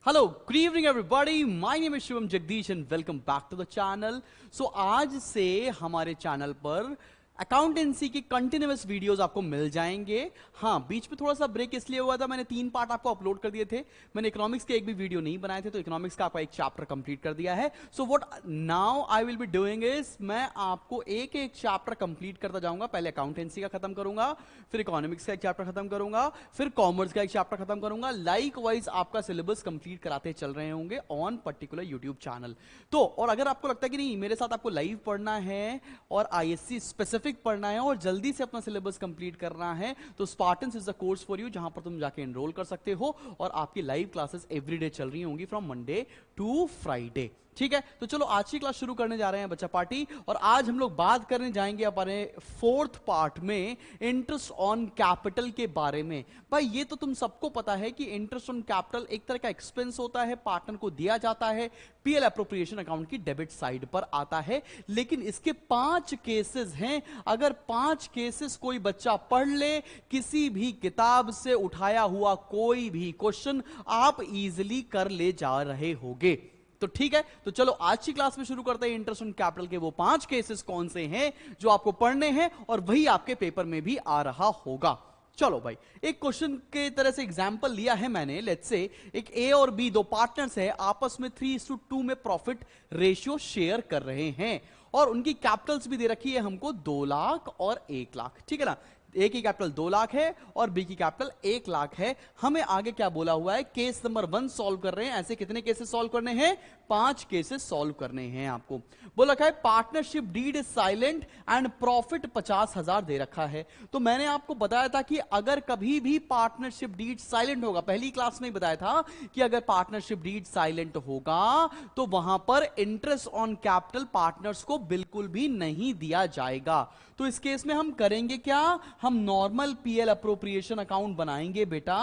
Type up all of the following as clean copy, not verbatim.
Hello, good evening everybody. My name is Shivam Jagdish and welcome back to the channel. So आज से हमारे channel पर accountancy की continuous videos आपको मिल जाएंगे। हाँ, बीच में थोड़ा सा ब्रेक इसलिए हुआ था, मैंने 3 पार्ट आपको अपलोड कर दिए थे। मैंने इकोनॉमिक्स के एक भी वीडियो नहीं बनाए थे, तो इकोनॉमिक्स का आपका एक चैप्टर कंप्लीट कर दिया है। So what now I will be doing is, मैं आपको एक एक चैप्टर कंप्लीट करता जाऊंगा। पहले अकाउंटेंसी का खत्म करूंगा, फिर इकोनॉमिक्स का एक चैप्टर खत्म करूंगा, फिर कॉमर्स का एक चैप्टर खत्म करूंगा। लाइक वाइज आपका सिलेबस कंप्लीट कराते चल रहे होंगे ऑन पर्टिकुलर यूट्यूब चैनल। तो और अगर आपको लगता है कि नहीं मेरे साथ आपको लाइव पढ़ना है और आईएससी स्पेसिफिक पढ़ना है और जल्दी से अपना सिलेबस कंप्लीट करना है, तो Spartans is the course for you, जहां पर तुम जाके एनरोल कर सकते हो और आपकी लाइव क्लासेस एवरीडे चल रही होंगी फ्रॉम मंडे टू फ्राइडे। ठीक है, तो चलो आज की क्लास शुरू करने जा रहे हैं बच्चा पार्टी। और आज हम लोग बात करने जाएंगे अपने 4th पार्ट में इंटरेस्ट ऑन कैपिटल के बारे में। भाई ये तो तुम सबको पता है कि इंटरेस्ट ऑन कैपिटल एक तरह का एक्सपेंस होता है, पार्टनर को दिया जाता है, पीएल एप्रोप्रिएशन अकाउंट की डेबिट साइड पर आता है। लेकिन इसके 5 केसेस हैं। अगर 5 केसेस कोई बच्चा पढ़ ले, किसी भी किताब से उठाया हुआ कोई भी क्वेश्चन आप इजीली कर ले जा रहे होगे। तो ठीक है, तो चलो आज की क्लास में शुरू करते हैं। इंटरेस्ट ऑन कैपिटल के वो 5 केसेस कौन से हैं जो आपको पढ़ने हैं और वही आपके पेपर में भी आ रहा होगा। चलो भाई, एक क्वेश्चन के तरह से एग्जांपल लिया है मैंने। लेट्स से एक ए और बी दो पार्टनर्स है, आपस में 3:2 में प्रॉफिट रेशियो शेयर कर रहे हैं और उनकी कैपिटल्स भी दे रखी है हमको 2 लाख और 1 लाख। ठीक है ना, ए की कैपिटल 2 लाख है और बी की कैपिटल 1 लाख है। हमें आगे क्या बोला हुआ है, केस नंबर 1 सॉल्व कर रहे हैं। ऐसे कितने केसेस सॉल्व करने हैं? 5 केसेस सॉल्व करने हैं। आपको बोला है partnership deed is silent and profit 50,000 दे रखा है। तो मैंने आपको बताया था कि अगर कभी भी पार्टनरशिप डीड साइलेंट होगा, पहली क्लास में बताया था कि अगर पार्टनरशिप डीड साइलेंट होगा तो वहां पर इंटरेस्ट ऑन कैपिटल पार्टनर्स को बिल्कुल भी नहीं दिया जाएगा। तो इस केस में हम करेंगे क्या, हम नॉर्मल पीएल अप्रोप्रिएशन अकाउंट बनाएंगे बेटा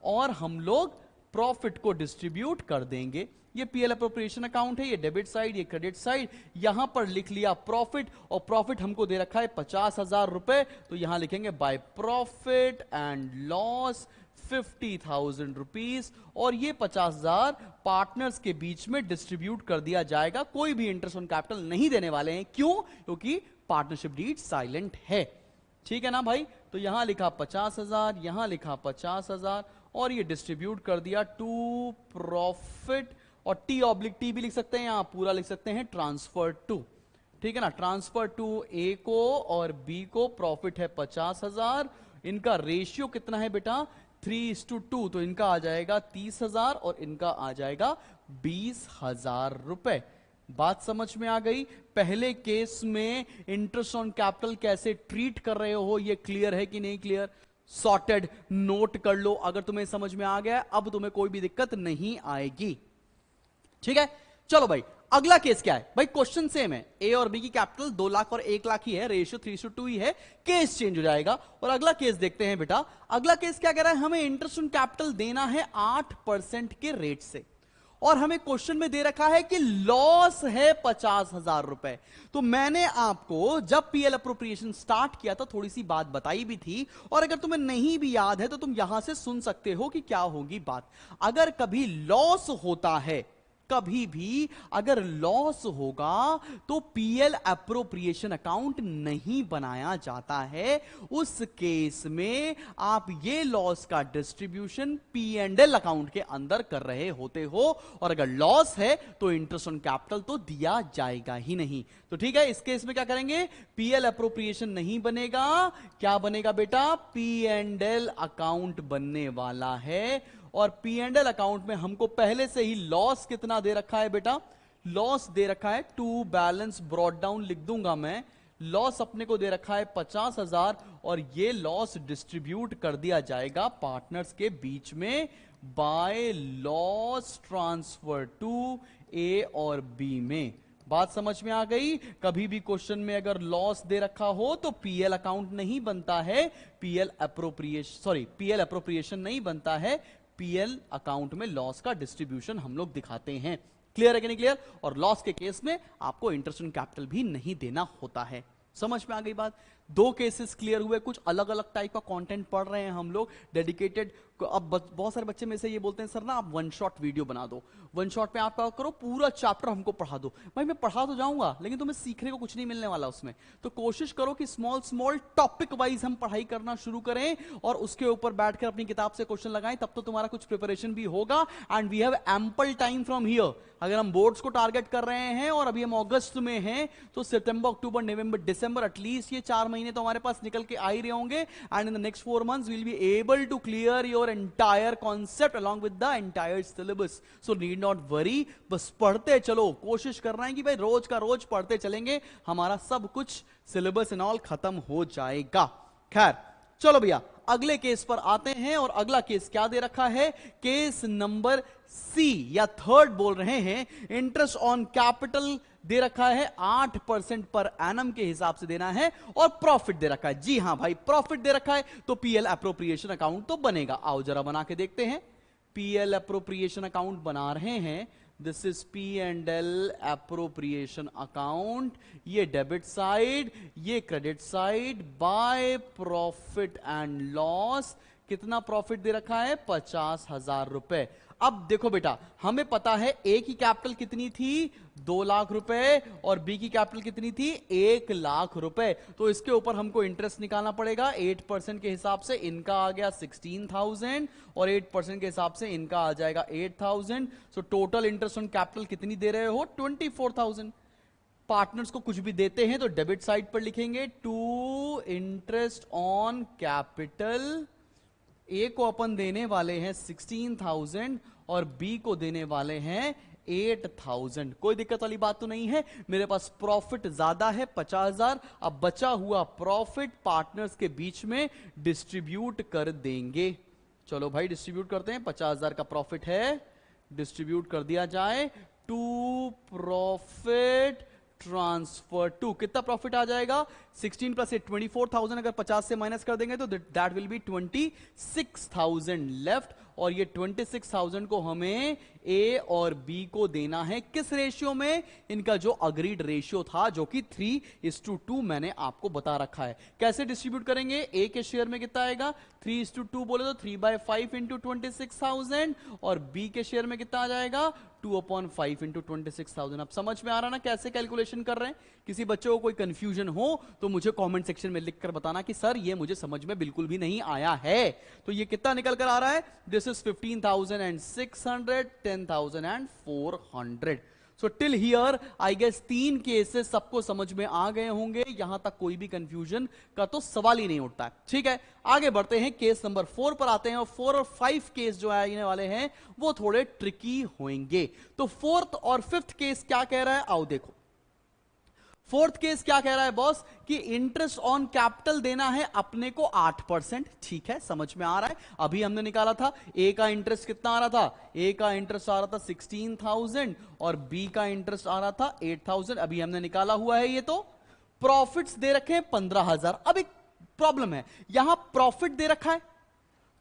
और हम लोग प्रॉफिट को डिस्ट्रीब्यूट कर देंगे। ये पीएल अप्रोप्रिएशन अकाउंट है, ये डेबिट साइड, ये क्रेडिट साइड। यहां पर लिख लिया प्रॉफिट और प्रॉफिट हमको दे रखा है 50,000 रुपए, तो यहां लिखेंगे by profit and loss 50,000 rupees और ये 50,000 पार्टनर्स के बीच में डिस्ट्रीब्यूट कर दिया जाएगा। कोई भी इंटरेस्ट ऑन कैपिटल नहीं देने वाले हैं। क्यों? क्योंकि पार्टनरशिप डीड साइलेंट है। ठीक है ना भाई, तो यहां लिखा 50,000, यहां लिखा 50,000 और ये डिस्ट्रीब्यूट कर दिया टू प्रॉफिट, और टी भी लिख सकते हैं, यहां पूरा लिख सकते हैं ट्रांसफर टू। ठीक है ना, ट्रांसफर टू ए को और बी को। प्रॉफिट है 50,000, इनका रेशियो कितना है बेटा 3:2, तो इनका आ जाएगा 30,000 और इनका आ जाएगा 20,000 रुपए। बात समझ में आ गई? पहले केस में इंटरेस्ट ऑन कैपिटल कैसे ट्रीट कर रहे हो, ये क्लियर है कि नहीं क्लियर? सॉर्टेड, नोट कर लो अगर तुम्हें समझ में आ गया। अब तुम्हें कोई भी दिक्कत नहीं आएगी। ठीक है, चलो भाई अगला केस क्या है? भाई क्वेश्चन सेम है, ए और बी की कैपिटल 2 लाख और 1 लाख ही है, रेशियो 3:2 ही है। केस चेंज हो जाएगा और अगला केस देखते हैं बेटा। अगला केस क्या कह रहा है, हमें इंटरेस्ट ऑन कैपिटल देना है 8% के रेट से और हमें क्वेश्चन में दे रखा है कि लॉस है 50,000 रुपए। तो मैंने आपको जब पीएल अप्रोप्रिएशन स्टार्ट किया था थोड़ी सी बात बताई भी थी, और अगर तुम्हें नहीं भी याद है तो तुम यहां से सुन सकते हो कि क्या होगी बात। अगर कभी लॉस होता है, कभी भी अगर लॉस होगा तो पीएल अप्रोप्रिएशन अकाउंट नहीं बनाया जाता है। उस केस में आप ये लॉस का डिस्ट्रीब्यूशन पी&एल अकाउंट के अंदर कर रहे होते हो, और अगर लॉस है तो इंटरेस्ट ऑन कैपिटल तो दिया जाएगा ही नहीं। तो ठीक है, इस केस में क्या करेंगे, पीएल अप्रोप्रिएशन नहीं बनेगा। क्या बनेगा बेटा, पी&एल अकाउंट बनने वाला है। और पी&एल अकाउंट में हमको पहले से ही लॉस कितना दे रखा है बेटा, लॉस दे रखा है टू बैलेंस ब्रॉट डाउन, लिख दूंगा मैं। लॉस अपने को दे रखा है 50,000 और ये लॉस डिस्ट्रीब्यूट कर दिया जाएगा पार्टनर्स के बीच में बाय लॉस ट्रांसफर टू ए और बी में। बात समझ में आ गई? कभी भी क्वेश्चन में अगर लॉस दे रखा हो तो पीएल अकाउंट नहीं बनता है, पीएल अप्रोप्रिएशन नहीं बनता है। पीएल अकाउंट में लॉस का डिस्ट्रीब्यूशन हम लोग दिखाते हैं। क्लियर है कि नहीं क्लियर? और लॉस के केस में आपको इंटरेस्ट ऑन कैपिटल भी नहीं देना होता है। समझ में आ गई बात? दो केसेस क्लियर हुए, कुछ अलग अलग टाइप का कंटेंट पढ़ रहे हैं हम लोग डेडिकेटेड। अब बहुत सारे बच्चे में से ये बोलते हैं सर ना आप वन शॉट वीडियो बना दो, वन शॉट में आप क्या करो पूरा चैप्टर हमको पढ़ा दो। भाई मैं पढ़ा तो जाऊंगा लेकिन तुम्हें सीखने को कुछ नहीं मिलने वाला उसमें। तो कोशिश करो कि स्मॉल स्मॉल टॉपिक वाइज हम पढ़ाई करना शुरू करें और उसके ऊपर बैठकर अपनी किताब से क्वेश्चन लगाएं, तब तो तुम्हारा कुछ प्रिपरेशन भी होगा। And we have ample time from here. अगर हम बोर्ड्स को टारगेट कर रहे हैं और अभी हम अगस्त में हैं, तो सितंबर, अक्टूबर, नवंबर, दिसंबर, एटलीस्ट ये 4 महीने तो हमारे पास निकल के आ ही रहे होंगे। And in the next 4 months we will be able to clear your entire concept along with the entire syllabus. So need not worry, बस पढ़ते चलो। कोशिश कर रहे हैं कि भाई रोज का रोज पढ़ते चलेंगे, हमारा सब कुछ सिलेबस एंड ऑल खत्म हो जाएगा। खैर चलो भैया अगले केस पर आते हैं। और अगला केस क्या दे रखा है? केस नंबर सी या थर्ड बोल रहे हैं। इंटरेस्ट ऑन कैपिटल दे रखा है 8% पर एनम के हिसाब से देना है और प्रॉफिट दे रखा है। जी हां भाई प्रॉफिट दे रखा है तो पीएल एप्रोप्रिएशन अकाउंट तो बनेगा। आओ जरा बना के देखते हैं। पीएल एप्रोप्रिएशन अकाउंट बना रहे हैं। This is P and L appropriation account. ये डेबिट साइड, ये credit side. By profit and loss कितना प्रॉफिट दे रखा है? 50,000 रुपए। अब देखो बेटा हमें पता है ए की कैपिटल कितनी थी? 2 लाख रुपए और बी की कैपिटल कितनी थी? 1 लाख रुपए। तो इसके ऊपर हमको इंटरेस्ट निकालना पड़ेगा। 8% के हिसाब से इनका आ गया 16,000 और 8% के हिसाब से इनका आ जाएगा 8,000। So total interest on capital कितनी दे रहे हो? 24,000। पार्टनर्स को कुछ भी देते हैं तो डेबिट साइड पर लिखेंगे टू इंटरेस्ट ऑन कैपिटल। ए को अपन देने वाले हैं 16,000 और बी को देने वाले हैं 8,000। कोई दिक्कत वाली बात तो नहीं है। मेरे पास प्रॉफिट ज्यादा है 50,000। अब बचा हुआ प्रॉफिट पार्टनर्स के बीच में डिस्ट्रीब्यूट कर देंगे। चलो भाई डिस्ट्रीब्यूट करते हैं। 50,000 का प्रॉफिट है, डिस्ट्रीब्यूट कर दिया जाए टू प्रॉफिट ट्रांसफर टू। कितना प्रॉफिट आ जाएगा? 16 प्लस 8 24,000। अगर 50 से माइनस कर देंगे तो दैट विल बी 26,000 लेफ्ट। और ये 26,000 को हमें ए और बी को देना है। किस रेशियो में? इनका जो अग्रीड रेशियो था जो कि 3:2 मैंने आपको बता रखा है। कैसे डिस्ट्रीब्यूट करेंगे? ए के शेयर में कितना आएगा? 3:2 बोले तो 3/5 इंटू 26,000 और बी के शेयर में कितना आ जाएगा? 2/5 इंटू 26,000। अब समझ में आ रहा ना कैसे कैलकुलेशन कर रहे हैं? किसी बच्चे को कोई कंफ्यूजन हो तो मुझे कमेंट सेक्शन में लिखकर बताना कि सर ये मुझे समझ में बिल्कुल भी नहीं आया है। तो ये कितना निकल कर आ रहा है? This is 15,600, 10,400। So till here I guess 3 cases सबको समझ में आ गए होंगे। यहां तक कोई भी कंफ्यूजन का तो सवाल ही नहीं उठता है। ठीक है आगे बढ़ते हैं। केस नंबर 4 पर आते हैं और 4 और 5 केस जो आने वाले हैं वो थोड़े ट्रिकी होंगे। तो 4th और 5th केस क्या कह रहा है? आओ देखो। 4th केस क्या कह रहा है बॉस? कि इंटरेस्ट ऑन कैपिटल देना है अपने को 8%। ठीक है समझ में आ रहा है। अभी हमने निकाला था ए का इंटरेस्ट कितना आ रहा था? ए का इंटरेस्ट आ रहा था 16,000 और बी का इंटरेस्ट आ रहा था 8,000। अभी हमने निकाला हुआ है। ये तो प्रॉफिट्स दे रखे हैं 15,000। अब एक प्रॉब्लम है, यहां प्रॉफिट दे रखा है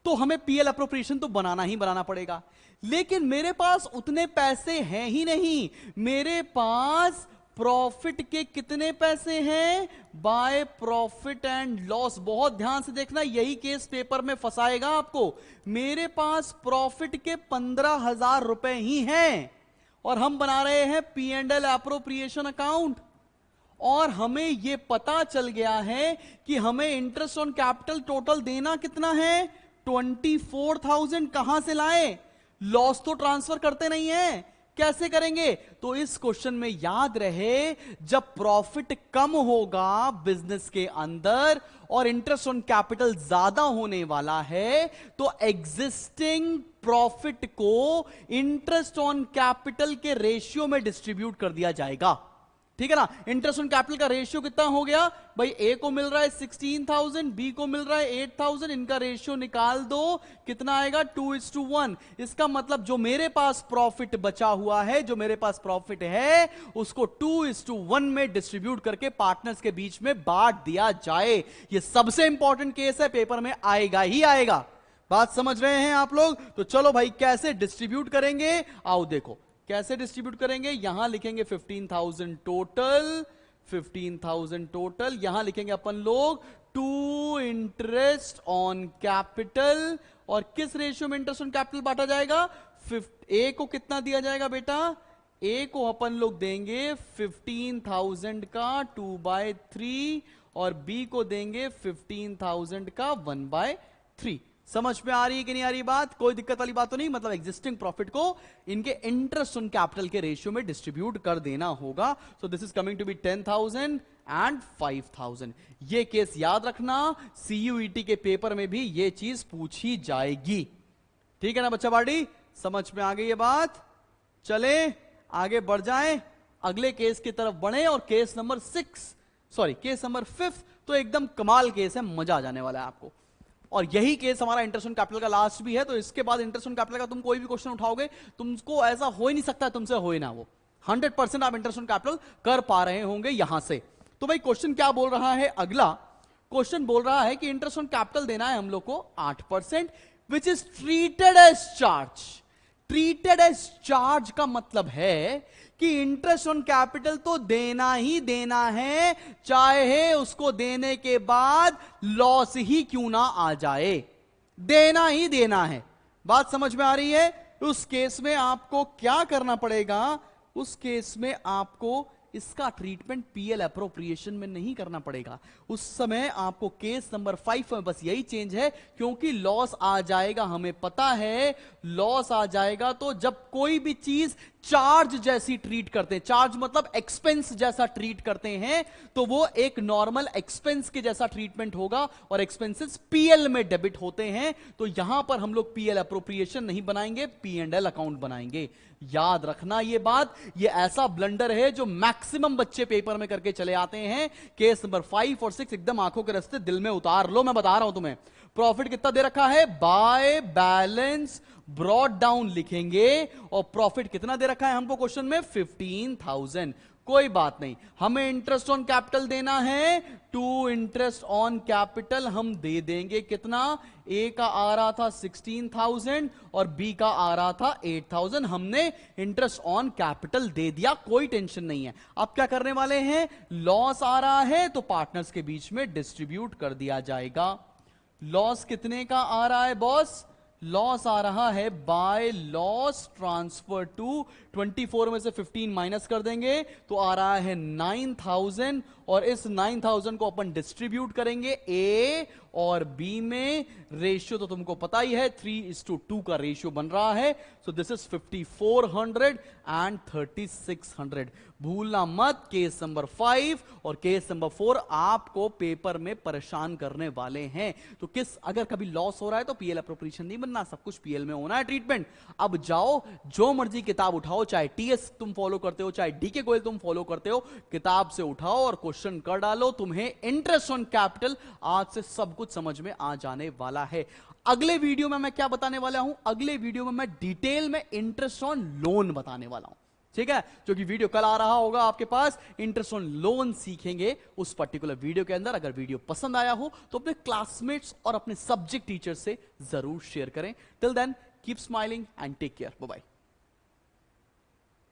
तो हमें पीएल अप्रोप्रिएशन तो बनाना ही बनाना पड़ेगा। लेकिन मेरे पास उतने पैसे हैं ही नहीं। मेरे पास प्रॉफिट के कितने पैसे हैं? By profit and loss. बहुत ध्यान से देखना, यही केस पेपर में फंसाएगा आपको। मेरे पास प्रॉफिट के 15,000 रुपए ही हैं और हम बना रहे हैं P and L appropriation account. और हमें यह पता चल गया है कि हमें इंटरेस्ट ऑन कैपिटल टोटल देना कितना है? 24,000। कहां से लाए? लॉस तो ट्रांसफर करते नहीं है, कैसे करेंगे? तो इस क्वेश्चन में याद रहे जब प्रॉफिट कम होगा बिजनेस के अंदर और इंटरेस्ट ऑन कैपिटल ज्यादा होने वाला है तो एग्जिस्टिंग प्रॉफिट को इंटरेस्ट ऑन कैपिटल के रेशियो में डिस्ट्रीब्यूट कर दिया जाएगा। ठीक है ना? इंटरेस्ट ऑन कैपिटल का रेशियो कितना हो गया भाई? ए को मिल रहा है 16,000, बी को मिल रहा है 8,000। इनका रेशियो निकाल दो, कितना आएगा? 2:1। इसका मतलब जो मेरे पास प्रॉफिट बचा हुआ है, जो मेरे पास प्रॉफिट है, उसको 2:1 में डिस्ट्रीब्यूट करके पार्टनर्स के बीच में बांट दिया जाए। यह सबसे इंपॉर्टेंट केस है, पेपर में आएगा ही आएगा। बात समझ रहे हैं आप लोग? तो चलो भाई कैसे डिस्ट्रीब्यूट करेंगे आओ देखो। कैसे डिस्ट्रीब्यूट करेंगे? यहां लिखेंगे 15,000 टोटल 15,000 टोटल। यहां लिखेंगे अपन लोग टू इंटरेस्ट ऑन कैपिटल, और किस रेशियो में इंटरेस्ट ऑन कैपिटल बांटा जाएगा? ए को कितना दिया जाएगा बेटा? ए को अपन लोग देंगे 15,000 का 2/3 और बी को देंगे 15,000 का 1/3। समझ में आ रही है कि नहीं आ रही बात? कोई दिक्कत वाली बात तो नहीं। मतलब एग्जिस्टिंग प्रॉफिट को इनके इंटरेस्ट ऑन कैपिटल के रेशियो में डिस्ट्रीब्यूट कर देना होगा। So this is coming to be 10,000 and 5,000। ये केस याद रखना, सीयूईटी के पेपर में भी ये चीज पूछी जाएगी। ठीक है ना बच्चा पार्टी? समझ में आ गई ये बात? चले आगे बढ़ जाएं, अगले केस की तरफ बढ़े, और केस नंबर 5 तो एकदम कमाल केस है, मजा आ जाने वाला है आपको। और यही केस हमारा इंटरेस्ट ऑन कैपिटल का लास्ट भी है। तो इसके बाद इंटरेस्ट ऑन कैपिटल का तुम कोई भी क्वेश्चन उठाओगे, तुमको ऐसा हो ही नहीं सकता तुमसे हो ही ना वो। 100% आप इंटरेस्ट ऑन कैपिटल कर पा रहे होंगे यहां से। तो भाई क्वेश्चन क्या बोल रहा है? अगला क्वेश्चन बोल रहा है कि इंटरेस्ट ऑन कैपिटल देना है हम लोग को 8%, which is treated as charge. Treated as charge का मतलब है कि इंटरेस्ट ऑन कैपिटल तो देना ही देना है, चाहे उसको देने के बाद लॉस ही क्यों ना आ जाए, देना ही देना है। बात समझ में आ रही है? उस केस में आपको क्या करना पड़ेगा? उस केस में आपको इसका ट्रीटमेंट पीएल अप्रोप्रिएशन में नहीं करना पड़ेगा। उस समय आपको केस नंबर 5 में बस यही चेंज है, क्योंकि लॉस आ जाएगा, हमें पता है लॉस आ जाएगा। तो जब कोई भी चीज चार्ज जैसी ट्रीट करते हैं, चार्ज मतलब एक्सपेंस जैसा ट्रीट करते हैं, तो वो एक नॉर्मल एक्सपेंस के जैसा ट्रीटमेंट होगा, और एक्सपेंसेस पीएल में डेबिट होते हैं। तो यहां पर हम लोग पीएल अप्रोप्रिएशन नहीं बनाएंगे, P&L अकाउंट बनाएंगे। याद रखना ये बात, ये ऐसा ब्लंडर है जो मैक्सिमम बच्चे पेपर में करके चले आते हैं। केस नंबर 5 और 6 एकदम आंखों के रास्ते दिल में उतार लो, मैं बता रहा हूं तुम्हें। प्रॉफिट कितना दे रखा है? बाय बैलेंस ब्रॉड डाउन लिखेंगे, और प्रॉफिट कितना दे रखा है हमको क्वेश्चन में? 15,000। कोई बात नहीं, हमें इंटरेस्ट ऑन कैपिटल देना है, टू इंटरेस्ट ऑन कैपिटल हम दे देंगे कितना? ए का आ रहा था 16,000 और बी का आ रहा था 8,000। हमने इंटरेस्ट ऑन कैपिटल दे दिया, कोई टेंशन नहीं है। अब क्या करने वाले हैं? लॉस आ रहा है तो पार्टनर्स के बीच में डिस्ट्रीब्यूट कर दिया जाएगा। लॉस कितने का आ रहा है बॉस? लॉस आ रहा है बाय लॉस ट्रांसफर टू 24 में से 15 माइनस कर देंगे तो आ रहा है 9,000, और इस 9,000 को अपन डिस्ट्रीब्यूट करेंगे ए और बी में। रेशियो तो तुमको पता ही है, 3:2 का रेशियो बन रहा है। सो दिस इज 5400 एंड 3600। भूलना मत, केस नंबर 5 और केस नंबर 4 आपको पेपर में परेशान करने वाले हैं। तो अगर कभी लॉस हो रहा है तो पीएल अप्रोप्रिएशन नहीं बनना, सब कुछ पीएल में होना है ट्रीटमेंट। अब जाओ, जो मर्जी किताब उठाओ, चाहे टीएस तुम फॉलो करते हो, चाहे डीके गोयल तुम फॉलो करते हो, किताब से उठाओ और क्वेश्चन कर डालो। तुम्हें इंटरेस्ट ऑन कैपिटल आज से सब कुछ समझ में आ जाने वाला है। अगले वीडियो में मैं क्या बताने वाला हूं? अगले वीडियो में मैं डिटेल में इंटरेस्ट ऑन लोन बताने वाला हूं, ठीक है? जो कि वीडियो कल आ रहा होगा आपके पास, इंटरेस्ट ऑन लोन सीखेंगे उस पर्टिकुलर वीडियो के अंदर। अगर वीडियो पसंद आया हो तो अपने क्लासमेट्स और अपने सब्जेक्ट टीचर से जरूर शेयर करें। Till then keep smiling and take care, bye bye.